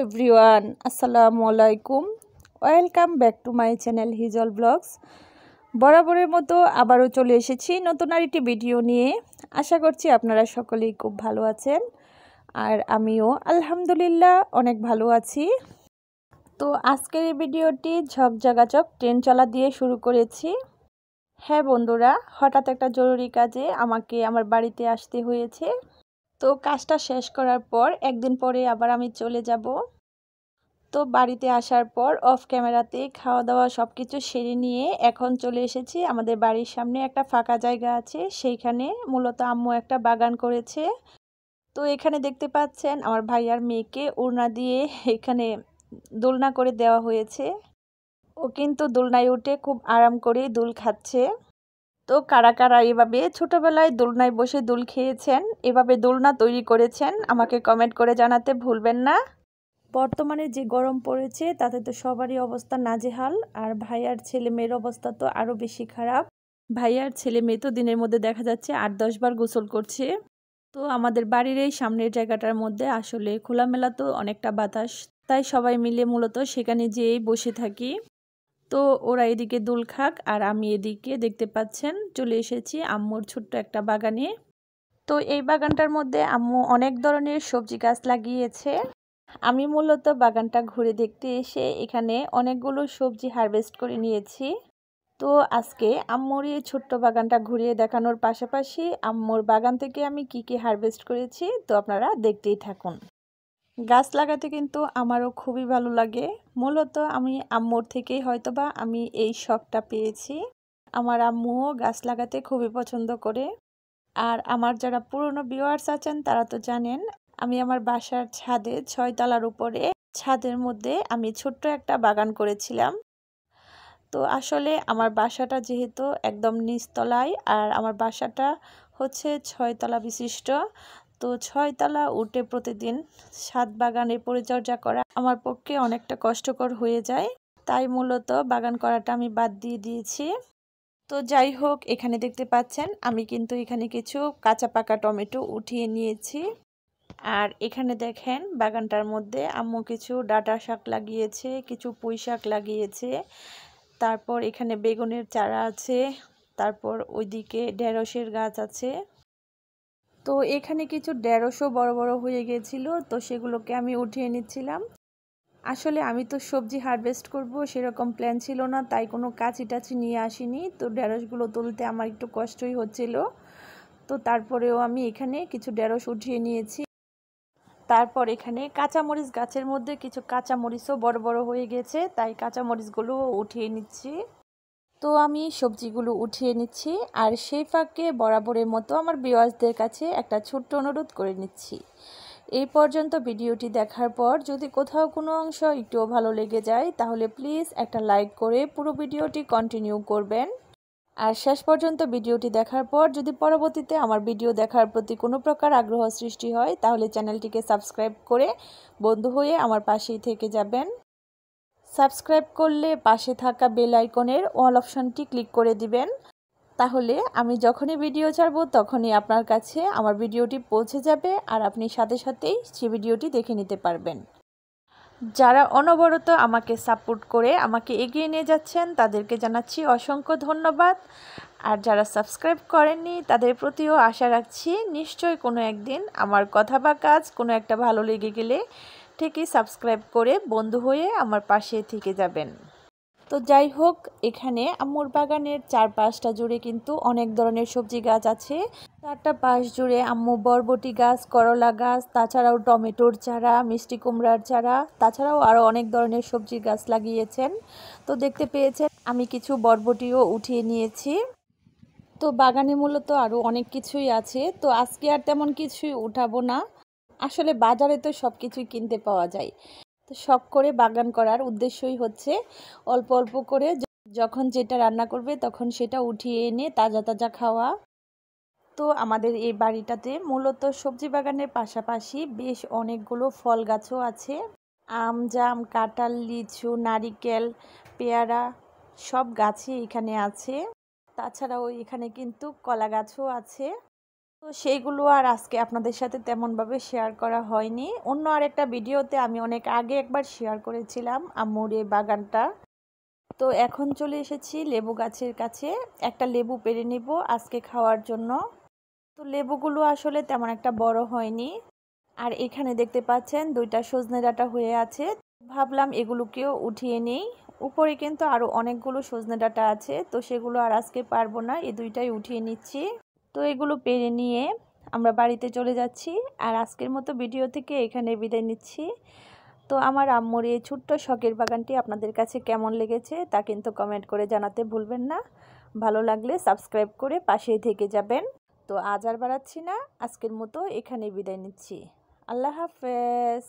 Everyone, আসসালামু আলাইকুম। Welcome back to my channel Hijal vlogs. বরাবরের মতো আবারও চলে এসেছি নতুন আরেকটি ভিডিও নিয়ে। আশা করছি আপনারা সকলেই খুব ভালো আছেন, আর আমিও আলহামদুলিল্লাহ অনেক ভালো আছি। তো আজকের এই ভিডিওটি ঝকঝকাচক ট্রেন চলা দিয়ে শুরু করেছি। হ্যাঁ বন্ধুরা, হঠাৎ একটা জরুরি কাজে আমাকে আমার বাড়িতে আসতে হয়েছে। তো কাজটা শেষ করার পর একদিন পরে আবার আমি চলে যাব। তো বাড়িতে আসার পর অফ ক্যামেরাতে খাওয়া দাওয়া সব কিছু সেরে নিয়ে এখন চলে এসেছি আমাদের বাড়ির সামনে একটা ফাঁকা জায়গা আছে, সেইখানে মূলত আম্মু একটা বাগান করেছে। তো এখানে দেখতে পাচ্ছেন আমার ভাইয়ার মেয়েকে ওড়না দিয়ে এখানে দোলনা করে দেওয়া হয়েছে। ও কিন্তু দোলনায় উঠে খুব আরাম করে দোল খাচ্ছে। তো কারা কারা এভাবে ছোটবেলায় দোলনায় বসে দোল খেয়েছেন, এভাবে দোলনা তৈরি করেছেন, আমাকে কমেন্ট করে জানাতে ভুলবেন না। বর্তমানে যে গরম পড়েছে তাতে তো সবারই অবস্থা নাজেহাল, আর ভাইয়ার ছেলে মেয়ের অবস্থা তো আরও বেশি খারাপ। ভাইয়ার ছেলে মেয়ে তো দিনের মধ্যে দেখা যাচ্ছে 8-10 বার গোসল করছে। তো আমাদের বাড়ির এই সামনের জায়গাটার মধ্যে আসলে খোলামেলা, তো অনেকটা বাতাস, তাই সবাই মিলে মূলত সেখানে যেয়েই বসে থাকি। তো ওরা এদিকে দোল খাক আর আমি এদিকে দেখতে পাচ্ছেন চলে এসেছি আম্মুর ছোট্ট একটা বাগানে। তো এই বাগানটার মধ্যে আম্মু অনেক ধরনের সবজি গাছ লাগিয়েছে। আমি মূলত বাগানটা ঘুরে দেখতে এসে এখানে অনেকগুলো সবজি হারভেস্ট করে নিয়েছি। তো আজকে আম্মুর এই ছোট্ট বাগানটা ঘুরিয়ে দেখানোর পাশাপাশি আম্মুর বাগান থেকে আমি কি হারভেস্ট করেছি তো আপনারা দেখতেই থাকুন। গাছ লাগাতে কিন্তু আমারও খুবই ভালো লাগে। মূলত আমি আম্মুর থেকেই হয়তোবা আমি এই শখটা পেয়েছি। আমার আম্মুও গাছ লাগাতে খুবই পছন্দ করে। আর আমার যারা পুরনো ভিউয়ার্স আছেন তারা তো জানেন আমি আমার বাসার ছাদে 6 তলার উপরে ছাদের মধ্যে আমি ছোট্ট একটা বাগান করেছিলাম। তো আসলে আমার বাসাটা যেহেতু একদম নিচতলায়, আর আমার বাসাটা হচ্ছে 6 তলা বিশিষ্ট, তো 6 তলা উঠে প্রতিদিন ছাদ বাগানের পরিচর্যা করা আমার পক্ষে অনেকটা কষ্টকর হয়ে যায়। তাই মূলত বাগান করাটা আমি বাদ দিয়ে দিয়েছি। তো যাই হোক, এখানে দেখতে পাচ্ছেন আমি কিন্তু এখানে কিছু কাঁচা পাকা টমেটো উঠিয়ে নিয়েছি। আর এখানে দেখেন বাগানটার মধ্যে আম্মু কিছু ডাঁটা শাক লাগিয়েছে, কিছু পুঁই শাক লাগিয়েছে, তারপর এখানে বেগুনের চারা আছে, তারপর ওইদিকে ঢেঁড়সের গাছ আছে। তো এখানে কিছু ঢেঁড়সও বড় বড় হয়ে গিয়েছিল, তো সেগুলোকে আমি উঠিয়ে নিচ্ছিলাম। আসলে আমি তো সবজি হারভেস্ট করব সেরকম প্ল্যান ছিল না, তাই কোনো কাঁচি টাচি নিয়ে আসিনি। তো ঢেঁড়সগুলো তুলতে আমার একটু কষ্টই হচ্ছিল। তো তারপরেও আমি এখানে কিছু ঢেঁড়স উঠিয়ে নিয়েছি। তারপর এখানে কাঁচামরিচ গাছের মধ্যে কিছু কাঁচামরিচও বড় বড় হয়ে গেছে, তাই কাঁচামরিচগুলো উঠিয়ে নিচ্ছি। তো আমি সবজিগুলো উঠিয়ে নিচ্ছি, আর সেই ফাঁকে বরাবরের মতো আমার ভিউয়ার্সদের কাছে একটা ছোট্ট অনুরোধ করে নিচ্ছি। এই পর্যন্ত ভিডিওটি দেখার পর যদি কোথাও কোনো অংশ একটুও ভালো লেগে যায় তাহলে প্লিজ একটা লাইক করে পুরো ভিডিওটি কন্টিনিউ করবেন। আর শেষ পর্যন্ত ভিডিওটি দেখার পর যদি পরবর্তীতে আমার ভিডিও দেখার প্রতি কোনো প্রকার আগ্রহ সৃষ্টি হয় তাহলে চ্যানেলটিকে সাবস্ক্রাইব করে বন্ধু হয়ে আমার পাশেই থেকে যাবেন। সাবস্ক্রাইব করলে পাশে থাকা বেল আইকনের অল অপশনটি ক্লিক করে দিবেন, তাহলে আমি যখনই ভিডিও ছাড়ব তখনই আপনার কাছে আমার ভিডিওটি পৌঁছে যাবে, আর আপনি সাথে সাথেই সেই ভিডিওটি দেখে নিতে পারবেন। যারা অনবরত আমাকে সাপোর্ট করে আমাকে এগিয়ে নিয়ে যাচ্ছেন তাদেরকে জানাচ্ছি অসংখ্য ধন্যবাদ। আর যারা সাবস্ক্রাইব করেননি তাদের প্রতিও আশা রাখছি নিশ্চয়ই কোনো একদিন আমার কথা বা কাজ কোনো একটা ভালো লেগে গেলে ঠিকই সাবস্ক্রাইব করে বন্ধু হয়ে আমার পাশে থেকে যাবেন। তো যাই হোক, এখানে আম্মুর বাগানের 4-5টা জুড়ে কিন্তু অনেক ধরনের সবজি গাছ আছে। 4টা পাশ জুড়ে আম্মু বরবটি গাছ, করলা গাছ, তাছাড়াও টমেটোর চারা, মিষ্টি কুমড়ার চারা, তাছাড়াও আরও অনেক ধরনের সবজির গাছ লাগিয়েছেন। তো দেখতে পেয়েছেন আমি কিছু বরবটিও উঠিয়ে নিয়েছি। তো বাগানে মূলত আরও অনেক কিছুই আছে, তো আজকে আর তেমন কিছুই উঠাবো না। আসলে বাজারে তো সব কিছুই কিনতে পাওয়া যায়। তো শখ করে বাগান করার উদ্দেশ্যই হচ্ছে অল্প অল্প করে যখন যেটা রান্না করবে তখন সেটা উঠিয়ে এনে তাজা তাজা খাওয়া। তো আমাদের এই বাড়িটাতে মূলত সবজি বাগানের পাশাপাশি বেশ অনেকগুলো ফল গাছও আছে। আম, জাম, কাঁঠাল, লিচু, নারিকেল, পেয়ারা সব গাছই এখানে আছে। তাছাড়াও এখানে কিন্তু কলা গাছও আছে। তো সেইগুলো আর আজকে আপনাদের সাথে তেমনভাবে শেয়ার করা হয়নি। অন্য আরেকটা ভিডিওতে আমি অনেক আগে একবার শেয়ার করেছিলাম আম্মুর এই বাগানটা। তো এখন চলে এসেছি লেবু গাছের কাছে, একটা লেবু পেড়ে নিব আজকে খাওয়ার জন্য। তো লেবুগুলো আসলে তেমন একটা বড় হয়নি। আর এখানে দেখতে পাচ্ছেন দুইটা সজনে ডাঁটা হয়ে আছে, ভাবলাম এগুলোকেও উঠিয়ে নিই। উপরে কিন্তু আরও অনেকগুলো সজনে ডাঁটা আছে, তো সেগুলো আর আজকে পারবো না, এই দুইটাই উঠিয়ে নিচ্ছি। তো এগুলো পেরে নিয়ে আমরা বাড়িতে চলে যাচ্ছি। আর আজকের মতো ভিডিও থেকে এখানে বিদায় নিচ্ছি। তো আমার আম্মুর এই ছোট্ট শখের বাগানটি আপনাদের কাছে কেমন লেগেছে তা কিন্তু কমেন্ট করে জানাতে ভুলবেন না। ভালো লাগলে সাবস্ক্রাইব করে পাশেই থেকে যাবেন। তো আজ আর বাড়াচ্ছি না, আজকের মতো এখানে বিদায় নিচ্ছি। আল্লাহ হাফেজ।